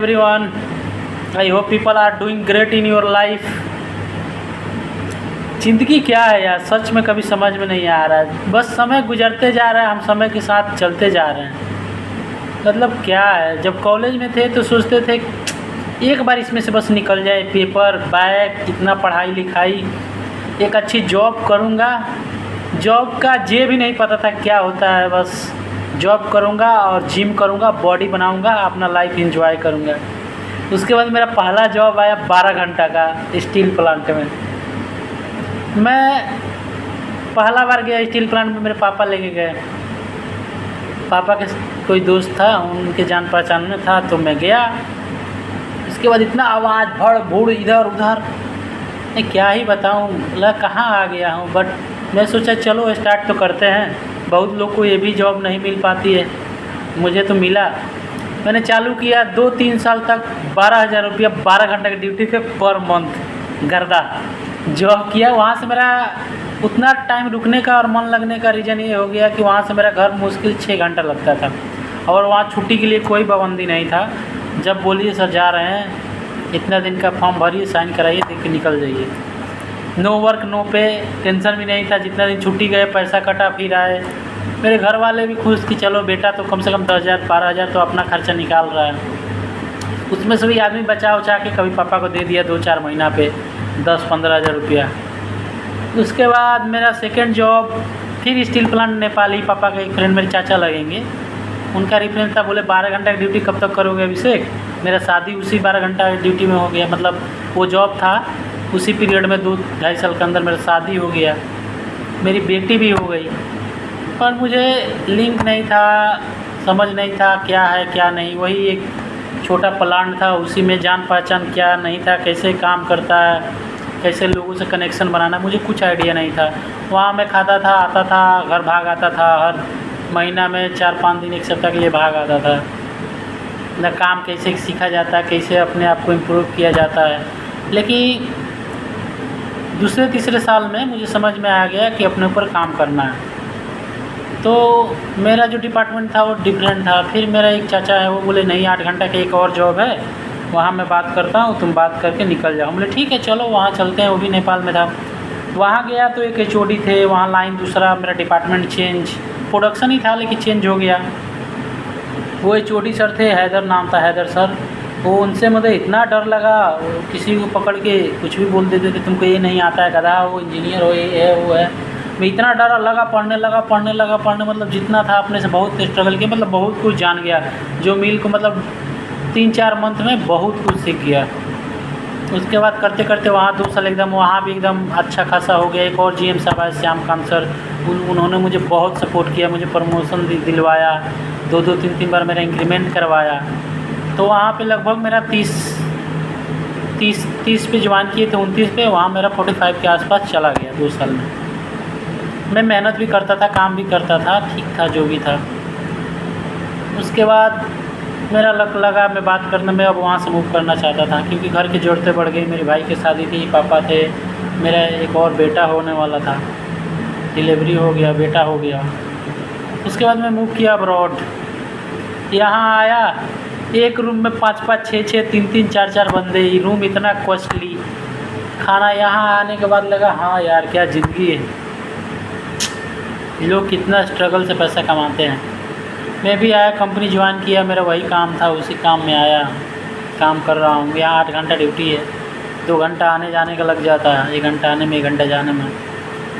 Everyone, I hope people are doing great in your life. ज़िंदगी क्या है यार, सच में कभी समझ में नहीं आ रहा है। बस समय गुजरते जा रहा है, हम समय के साथ चलते जा रहे हैं। मतलब क्या है, जब कॉलेज में थे तो सोचते थे एक बार इसमें से बस निकल जाए, पेपर बैक, इतना पढ़ाई लिखाई, एक अच्छी जॉब करूँगा। जॉब का ये भी नहीं पता था क्या होता है, बस जॉब करूँगा और जिम करूँगा, बॉडी बनाऊँगा, अपना लाइफ एंजॉय करूँगा। उसके बाद मेरा पहला जॉब आया 12 घंटा का स्टील प्लांट में। मैं पहला बार गया स्टील प्लांट में, मेरे पापा लेके गए। पापा के कोई दोस्त था, उनके जान पहचान में था, तो मैं गया। उसके बाद इतना आवाज़ भड़ भूड़ इधर उधर, मैं क्या ही बताऊँ, लगा कहाँ आ गया हूँ। बट मैं सोचा चलो स्टार्ट तो करते हैं। बहुत लोग को ये भी जॉब नहीं मिल पाती है, मुझे तो मिला। मैंने चालू किया 2-3 साल तक 12,000 रुपया 12 घंटे की ड्यूटी पे पर मंथ गर्दा जॉब किया। वहाँ से मेरा उतना टाइम रुकने का और मन लगने का रीज़न ये हो गया कि वहाँ से मेरा घर मुश्किल 6 घंटा लगता था, और वहाँ छुट्टी के लिए कोई पाबंदी नहीं था। जब बोलिए सर जा रहे हैं, इतना दिन का फॉर्म भरिए, साइन कराइए, देख के निकल जाइए। नो वर्क नो पे, टेंशन भी नहीं था। जितना दिन छुट्टी गए पैसा कटा, फिर आए। मेरे घर वाले भी खुश कि चलो बेटा तो कम से कम 10,000-12,000 तो अपना खर्चा निकाल रहा है। उसमें से भी आदमी बचा उचा के कभी पापा को दे दिया 2-4 महीना पे 10-15 हज़ार रुपया। उसके बाद मेरा सेकंड जॉब फिर स्टील प्लांट नेपाली। पापा के एक फ्रेंड मेरे चाचा लगेंगे, उनका रेफरेंस था। बोले 12 घंटा की ड्यूटी कब तक करोगे अभिषेक? मेरा शादी उसी 12 घंटा की ड्यूटी में हो गया। मतलब वो जॉब था, उसी पीरियड में 2-2.5 साल के अंदर मेरा शादी हो गया, मेरी बेटी भी हो गई। पर मुझे लिंक नहीं था, समझ नहीं था क्या है क्या नहीं। वही एक छोटा प्लांट था, उसी में जान पहचान क्या नहीं था, कैसे काम करता है, कैसे लोगों से कनेक्शन बनाना, मुझे कुछ आइडिया नहीं था। वहाँ मैं खाता था, आता था, घर भाग आता था। हर महीना में 4-5 दिन, एक सप्ताह के लिए भाग आता था। न काम कैसे सीखा जाता है, कैसे अपने आप को इम्प्रूव किया जाता है। लेकिन दूसरे तीसरे साल में मुझे समझ में आ गया कि अपने ऊपर काम करना है। तो मेरा जो डिपार्टमेंट था वो डिफरेंट था। फिर मेरा एक चाचा है, वो बोले नहीं 8 घंटा की एक और जॉब है, वहाँ मैं बात करता हूँ, तुम बात करके निकल जाओ। बोले ठीक है चलो वहाँ चलते हैं। वो भी नेपाल में था। वहाँ गया तो एक HOD थे, वहाँ लाइन दूसरा, मेरा डिपार्टमेंट चेंज, प्रोडक्शन ही था लेकिन चेंज हो गया। वो HOD सर थे, हैदर नाम था, हैदर सर। वो उनसे मुझे इतना डर लगा, किसी को पकड़ के कुछ भी बोल देते थे, तुमको ये नहीं आता है, गधा हो, इंजीनियर हो, ये है वो है। मैं इतना डर लगा, पढ़ने मतलब जितना था अपने से बहुत स्ट्रगल किया। मतलब बहुत कुछ जान गया जो मिल को, मतलब 3-4 मंथ में बहुत कुछ सीख गया। उसके बाद करते करते वहाँ 2 साल एकदम, वहाँ भी एकदम अच्छा खासा हो गया। एक और GM साहब आए, श्यामकांत सर, उन्होंने मुझे बहुत सपोर्ट किया, मुझे प्रमोशन दिलवाया, 2-2 3-3 बार मेरा इंक्रीमेंट करवाया। तो वहाँ पे लगभग मेरा 30 पे ज्वाइन किए थे, 29 पे, वहाँ मेरा 45 के आसपास चला गया 2 साल में। मैं मेहनत भी करता था, काम भी करता था, ठीक था जो भी था। उसके बाद मेरा लक लगा मैं बात करने में, अब वहाँ से मूव करना चाहता था क्योंकि घर की ज़रूरतें बढ़ गई। मेरे भाई की शादी थी, पापा थे, मेरा एक और बेटा होने वाला था, डिलीवरी हो गया, बेटा हो गया। उसके बाद मैं मूव किया अब्रॉड। यहाँ आया, एक रूम में 5-5, 6-6, 3-3, 4-4 बंदे, रूम इतना कॉस्टली, खाना। यहाँ आने के बाद लगा हाँ यार क्या ज़िंदगी है, लोग कितना स्ट्रगल से पैसा कमाते हैं। मैं भी आया, कंपनी ज्वाइन किया, मेरा वही काम था, उसी काम में आया, काम कर रहा हूँ। यहाँ 8 घंटा ड्यूटी है, 2 घंटा आने जाने का लग जाता है, 1 घंटा आने में, 1 घंटा जाने में,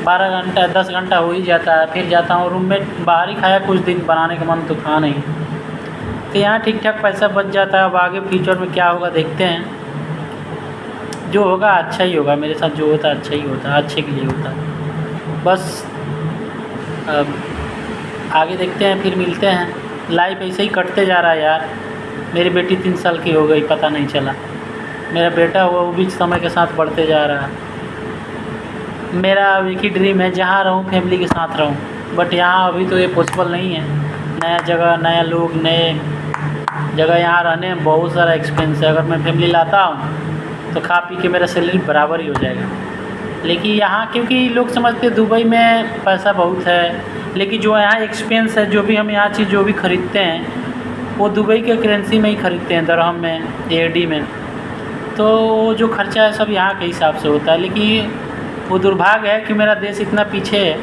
12 घंटा 10 घंटा हो ही जाता है। फिर जाता हूँ रूम में, बाहर ही खाया कुछ दिन, बनाने का मन तो था नहीं। तो यहाँ ठीक ठाक पैसा बच जाता है। अब आगे फ्यूचर में क्या होगा देखते हैं, जो होगा अच्छा ही होगा। मेरे साथ जो होता है अच्छा ही होता है, अच्छे के लिए होता है। बस अब आगे देखते हैं, फिर मिलते हैं। लाइफ ऐसे ही कटते जा रहा है यार। मेरी बेटी 3 साल की हो गई, पता नहीं चला। मेरा बेटा हुआ, वो भी समय के साथ बढ़ते जा रहा है। मेरा एक ही ड्रीम है, जहाँ रहूँ फैमिली के साथ रहूँ, बट यहाँ अभी तो ये पॉसिबल नहीं है। नया जगह, नया लोग, नए जगह, यहाँ रहने में बहुत सारा एक्सपेंस है। अगर मैं फैमिली लाता हूँ तो खा पी के मेरा सैलरी बराबर ही हो जाएगा। लेकिन यहाँ क्योंकि लोग समझते दुबई में पैसा बहुत है, लेकिन जो यहाँ एक्सपेंस है, जो भी हम यहाँ चीज़ जो भी ख़रीदते हैं वो दुबई के करेंसी में ही ख़रीदते हैं, दरहम में, एडी में। तो वो जो खर्चा है सब यहाँ के हिसाब से होता है। लेकिन वो दुर्भाग्य है कि मेरा देश इतना पीछे है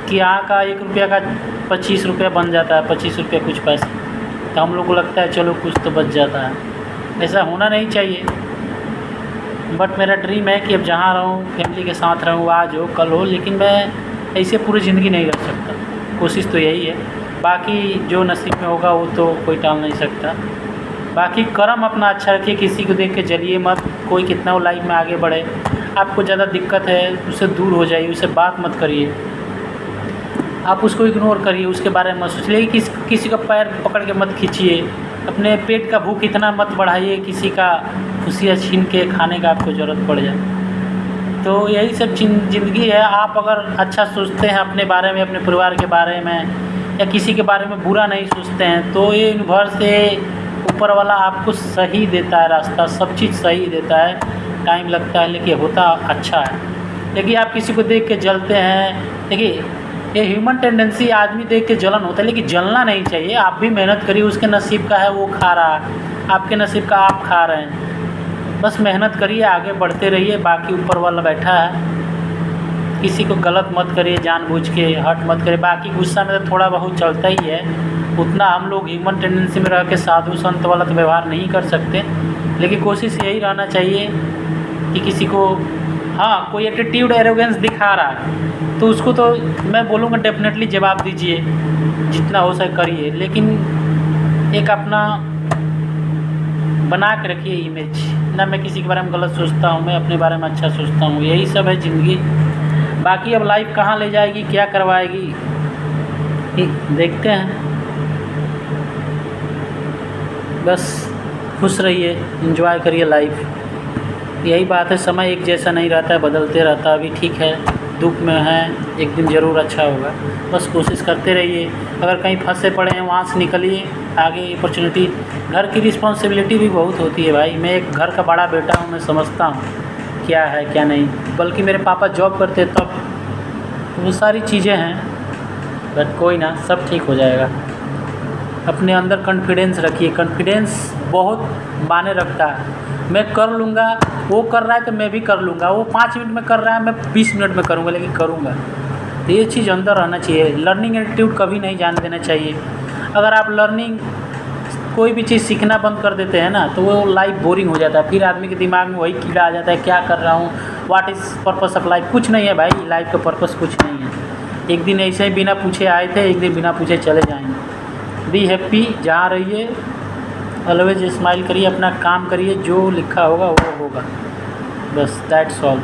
कि यहाँ का 1 रुपया का 25 रुपया बन जाता है, 25 रुपया कुछ पैसे। तो हम लोग को लगता है चलो कुछ तो बच जाता है। ऐसा होना नहीं चाहिए। बट मेरा ड्रीम है कि अब जहाँ रहूँ फैमिली के साथ रहूँ, आज हो कल हो, लेकिन मैं ऐसे पूरी ज़िंदगी नहीं रह सकता। कोशिश तो यही है, बाकी जो नसीब में होगा वो तो कोई टाल नहीं सकता। बाकी कर्म अपना अच्छा रखिए, किसी को देख के जलिए मत। कोई कितना वो लाइफ में आगे बढ़े, आपको ज़्यादा दिक्कत है उससे दूर हो जाइए, उससे बात मत करिए, आप उसको इग्नोर करिए, उसके बारे में मत सोचिए। किसी का पैर पकड़ के मत खींचिए, अपने पेट का भूख इतना मत बढ़ाइए किसी का खुशियाँ छीन के खाने का आपको ज़रूरत पड़ जाए। तो यही सब ज़िंदगी है। आप अगर अच्छा सोचते हैं अपने बारे में, अपने परिवार के बारे में, या किसी के बारे में बुरा नहीं सोचते हैं, तो ये यूनिवर्स से ऊपर वाला आपको सही देता है रास्ता, सब चीज़ सही देता है। टाइम लगता है लेकिन होता अच्छा है। लेकिन आप किसी को देख के जलते हैं, देखिए ये ह्यूमन टेंडेंसी, आदमी देख के जलन होता है, लेकिन जलना नहीं चाहिए। आप भी मेहनत करिए, उसके नसीब का है वो खा रहा है, आपके नसीब का आप खा रहे हैं। बस मेहनत करिए, आगे बढ़ते रहिए, बाकी ऊपर वाला बैठा है। किसी को गलत मत करिए, जानबूझ के हर्ट मत करिए। बाकी गुस्सा में तो थोड़ा बहुत चलता ही है, उतना हम लोग ह्यूमन टेंडेंसी में रह के साधु संत वाला तो व्यवहार नहीं कर सकते। लेकिन कोशिश यही रहना चाहिए कि किसी को, हाँ कोई एटीट्यूड एरोगेंस दिखा रहा है तो उसको तो मैं बोलूँगा डेफिनेटली जवाब दीजिए, जितना हो सके करिए, लेकिन एक अपना बना के रखिए इमेज। ना मैं किसी के बारे में गलत सोचता हूँ, मैं अपने बारे में अच्छा सोचता हूँ। यही सब है ज़िंदगी। बाकी अब लाइफ कहाँ ले जाएगी, क्या करवाएगी, देखते हैं। बस खुश रहिए, एंजॉय करिए लाइफ। यही बात है, समय एक जैसा नहीं रहता है, बदलते रहता है। अभी ठीक है, दुख में है, एक दिन ज़रूर अच्छा होगा। बस कोशिश करते रहिए। अगर कहीं फंसे पड़े हैं वहाँ से निकलिए, आगे अपॉर्चुनिटी। घर की रिस्पॉन्सिबिलिटी भी बहुत होती है भाई। मैं एक घर का बड़ा बेटा हूँ, मैं समझता हूँ क्या है क्या नहीं। बल्कि मेरे पापा जॉब करते तब, वो सारी चीज़ें हैं। बट कोई ना, सब ठीक हो जाएगा। अपने अंदर कॉन्फिडेंस रखिए। कॉन्फिडेंस बहुत मायने रखता है। मैं कर लूँगा, वो कर रहा है तो मैं भी कर लूँगा। वो 5 मिनट में कर रहा है, मैं 20 मिनट में करूँगा, लेकिन करूँगा। तो ये चीज़ अंदर रहना चाहिए। लर्निंग एटीट्यूड कभी नहीं जाने देना चाहिए। अगर आप लर्निंग कोई भी चीज़ सीखना बंद कर देते हैं ना, तो वो लाइफ बोरिंग हो जाता है। फिर आदमी के दिमाग में वही कीड़ा आ जाता है, क्या कर रहा हूँ, what is purpose of life. कुछ नहीं है भाई, लाइफ का पर्पस कुछ नहीं है। एक दिन ऐसे ही बिना पूछे आए थे, एक दिन बिना पूछे चले जाएंगे। बी हैप्पी, जहाँ रहिए ऑलवेज स्माइल करिए, अपना काम करिए, जो लिखा होगा वो होगा। बस दैट्स ऑल।